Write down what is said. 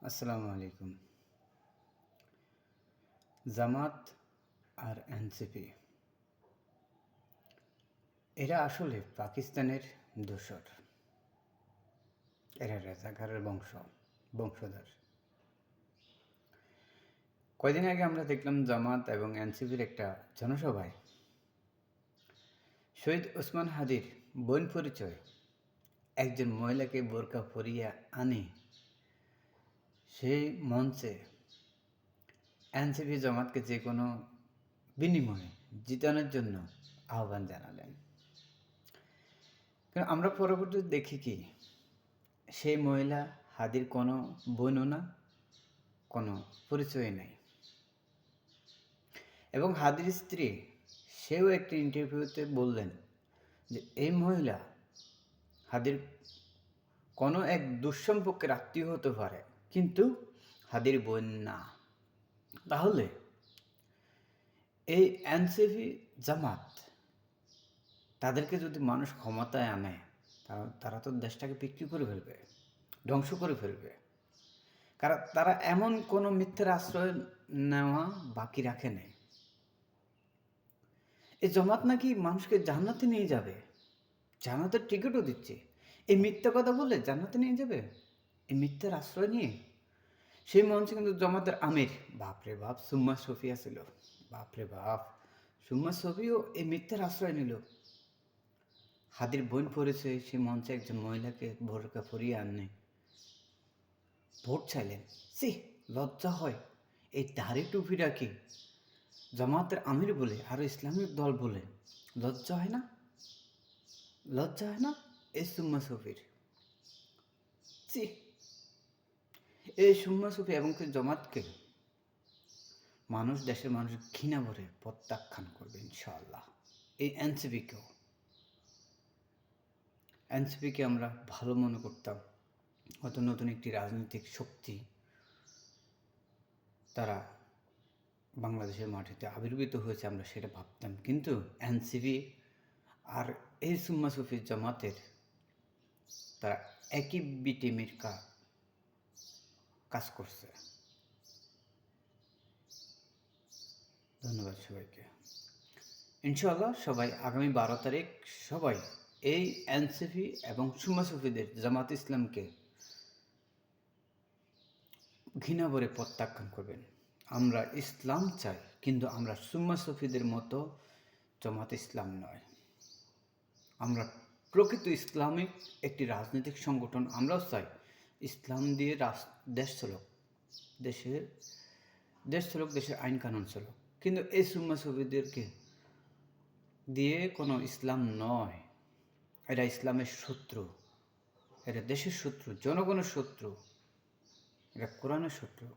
আসসালামু আলাইকুম। জামাত আর এনসিপি এরা আসলে পাকিস্তানের দোসর। এরা রাজাকারের বংশধর। কয়দিন আগে আমরা দেখলাম জামাত এবং এনসিপির একটা জনসভায় শহীদ ওসমান হাদির বোন পরিচয় একজন মহিলাকে বোরকা পরিয়ে আনে সেই মঞ্চে এনসিপি জামাতকে যে কোনো বিনিময়ে জিতানোর জন্য আহ্বান জানালেন। কারণ আমরা পরবর্তীতে দেখি কি সেই মহিলা হাদির কোনো বোনও না, কোনো পরিচয় নেই। এবং হাদির স্ত্রী সেও একটি ইন্টারভিউতে বললেন যে এই মহিলা হাদির কোনো এক দুঃসম্পর্কের আত্মীয় হতে পারে, কিন্তু হাদির বোন না। তাহলে এই এনসিপি জামাত তাদেরকে যদি মানুষ ক্ষমতায় আনে, তারা তো দেশটাকে বিক্রি করে ফেলবে, ধ্বংস করে ফেলবে। কারণ তারা এমন কোনো মিথ্যার আশ্রয় নেওয়া বাকি রাখে নেই। এই জামাত নাকি মানুষকে জান্নাতে নিয়ে যাবে, জান্নাতের টিকিটও দিচ্ছে। এই মিথ্যা কথা বলে জান্নাতে নিয়ে যাবে, এই মিথ্যার আশ্রয় নিয়ে। সেই মঞ্চে কিন্তু জামাতের আমির, বাপরে বাপ, সুম্মা সফিয়া ছিল। বাপরে বাপ, সুম্মা সফিও এই মিথ্যার আশ্রয় নিল। হাদির বোন পড়েছে সেই মঞ্চে একজন মহিলাকে বোরকা পরিয়ে আনে ভোট চাইলেন। সি, লজ্জা হয়। এই দাড়ি টুপিটা কি জামাতের আমির বলে আর ইসলামিক দল বলে লজ্জা হয় না? লজ্জা হয় না এই সুম্মা সফির? সি, এই সুম্মা সফি এবং জামাতকে দেশের মানুষ ঘৃণা ভরে প্রত্যাখ্যান করবে ইনশাআল্লাহ। এই এনসিপিকে আমরা ভালো মনে করতাম, হয়তো নতুন একটি রাজনৈতিক শক্তি তারা বাংলাদেশের মাটিতে আবির্ভূত হয়েছে, আমরা সেটা ভাবতাম। কিন্তু এনসিপি আর এই সুম্মা সুফি জামাতের তারা একই বিটিমের কাজ করছে। ধন্যবাদ সবাইকে। ইনশাআল্লাহ সবাই আগামী 12 তারিখ সবাই এই এনসিপি এবং সুম্মা সুফিদের জামাত ইসলামকে ঘৃণা ভরে প্রত্যাখ্যান করবেন। আমরা ইসলাম চাই, কিন্তু আমরা সুম্মা সুফিদের মতো জামাত ইসলাম নয়। আমরা প্রকৃত ইসলামিক একটি রাজনৈতিক সংগঠন। আমরাও চাই ইসলাম দিয়ে দেশ চলুক, দেশের আইন কানুন চলুক। কিন্তু এই সুম্মা সুফিদেরকে দিয়ে কোনো ইসলাম নয়। এরা ইসলামের শত্রু, এরা দেশের শত্রু, জনগণের শত্রু, এরা কোরআনের শত্রু।